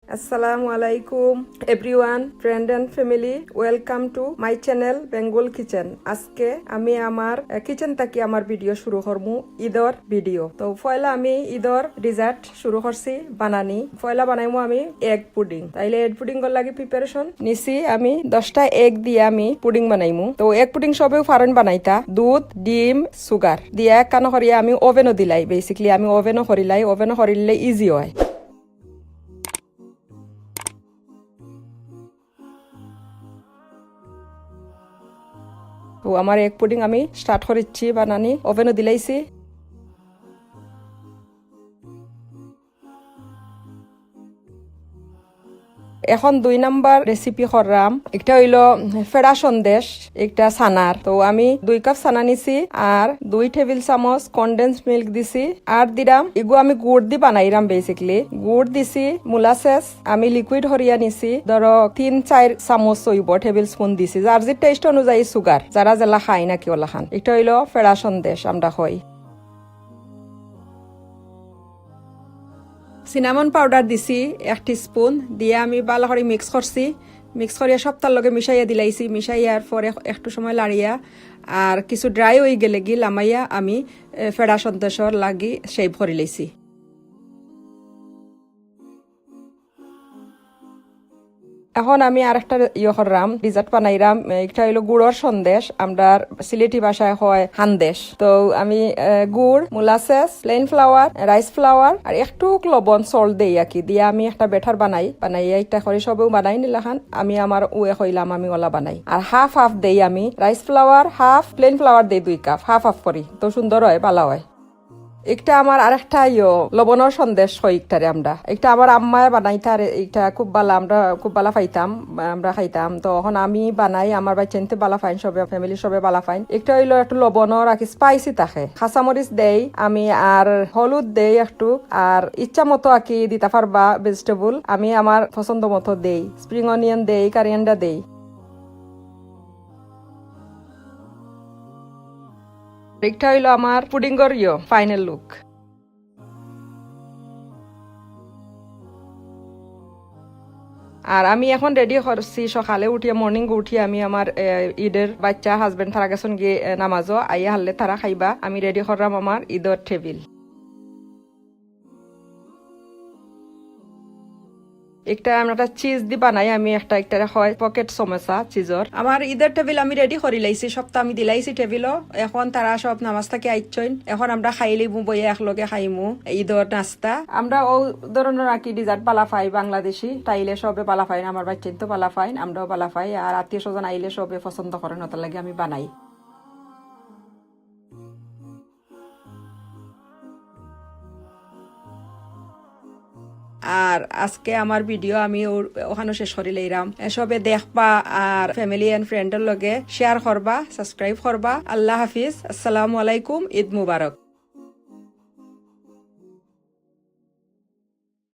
Assalamu alaikum everyone, friend and family, welcome to my channel Bengal Kitchen. আজকে আমি আমার kitchen থেকে আমার ভিডিও শুরু করবো ঈদর ভিডিও। তো পয়লা আমি ঈদর ডিজার্ট শুরু করছি বানানি। পয়লা বানাইমু আমি এগ পুডিং। তাইলে এগ পুডিং এর লাগি প্রিপারেশন নিছি আমি 10টা এগ দিয়ে আমি পুডিং বানাইমু। তো এগ পুডিং সবেও ফারেন বানাইতা দুধ ডিম সুগার দিয়ে কানো করিয়া আমি ওভেনও দিলাই। বেসিক্যালি আমি ওভেনও করিলাই, ওভেনও করিলে ইজি হয়। তো আমার এগ পুডিং আমি স্টার্ট করেছি বানানি, ওভেনও দিলাইছি। এখন 2 নাম্বার রেসিপি করলাম। একটা হইলো ফেড়া সন্দেশ, একটা সানার। তো আমি 2 কাপ সানা নিছি আর 2 টেবিল চামচ কন্ডেন্স মিল্ক দিছি আর দিলাম এগু আমি গুড় দি বানাইরাম। বেসিক্যালি গুড় দিছি, মোলাসেস আমি লিকুইড হরিয়া নিছি ধরো 3-4 চামচ হইব, টেবিল স্পুন দিছি। যার যে টেস্ট অনুযায়ী সুগার, যারা জেলা খাই না কি ওলা খান। একটা হইলো ফেড়া সন্দেশ আমরা হই। সিনামন পাউডার দিছি 1 টিস্পুন দিয়ে আমি ভালো করে মিক্স করছি। মিক্স করিয়া সবটার লগে মিশাইয়া দিলাইছি। মিশাইয়ার পরে একটু সময় লাড়িয়া আর কিছু ড্রাই হয়ে গেলে কি লামাইয়া আমি ফেড়া সন্দেশর লাগি শেপ করে লাইছি। এখন আমি আর একটা করলাম, ডিজার্ট বানাইরাম। একটা হইলো গুড়র সন্দেশ, আমরা সিলেটি ভাষায় হয় হান্দেশ। তো আমি গুড়, molasses, plain flour, rice flour আর একটু লবণ সল্ট দেই আর কি দিয়ে আমি একটা বেটার বানাই একটা করে সবেও বানাই নিলাখান। আমি আমার হইলাম আমি ওলা বানাই আর হাফ দেই আমি rice flour, half plain flour দেই 2 কাপ, হাফ করি। তো সুন্দর হয়, ভালো হয়। একটা আমার আরেকটা লবণের সন্দেশ হয় একটারে আমরা। একটা আমার আম্মায় বানাইতার, এটা খুব ভালো, আমরা খুব ভালো পাইতাম, আমরা খাইতাম। তো এখন আমি বানাই, আমার বাচ্চাতে ভালো পাইন, সবে ফ্যামিলি সবে ভালো পাইন। একটা হইলো একটু লবণর আর কি স্পাইসি থাকে, কাঁচামরিচ দেই আমি আর হলুদ দেই একটু আর ইচ্ছা মতো আর কি দিতে পারবা ভেজিটেবল। আমি আমার পছন্দ মতো দেই, স্প্রিং অনিয়ন দেই, কারিয়েন্ডা দেই। একটা হইলো আমার পুডিংয়ের ফাইনাল লুক। আর আমি এখন রেডি করছি, সকালে উঠিয়ে মর্নিং উঠিয়ে আমি আমার ঈদের বাচ্চা হাজবেন্ড তারা গেছেন গিয়ে নামাজও আইয়া হারলে তারা খাইবা। আমি রেডি করলাম আমার ঈদের টেবিল। একটা আমরা চিজ দি বানাই আমি একটা হয় পকেট সমোসা চিজর। আমার ঈদের টেবিল আমি রেডি করি লাইছি, সপ্তাহ আমি দিলাইছি টেবিলও। এখন তারা সব নামাজ থেকে আইছইন, এখন আমরা খাইলিমু বইয়া একলগে খাইমু ঈদের নাস্তা। আমরা ও ধরনের আর কি ডিজার্ট বালা পাই বাংলাদেশি তাইলে সবে বালা পাইন, আমার বাচ্চা তো বালা পাইন, আমরাও বালা পাই আর আত্মীয় স্বজন আইলে সবে পছন্দ করেন, ওটার লাগে আমি বানাই। আর আজকে আমার ভিডিও আমি ওখানে শেষ করি লইরাম। সবে দেখবা আর ফ্যামিলি এন্ড ফ্রেন্ডের লগে শেয়ার করবা, সাবস্ক্রাইব করবা। আল্লাহ হাফিজ, আসসালামু আলাইকুম, ঈদ মুবারক।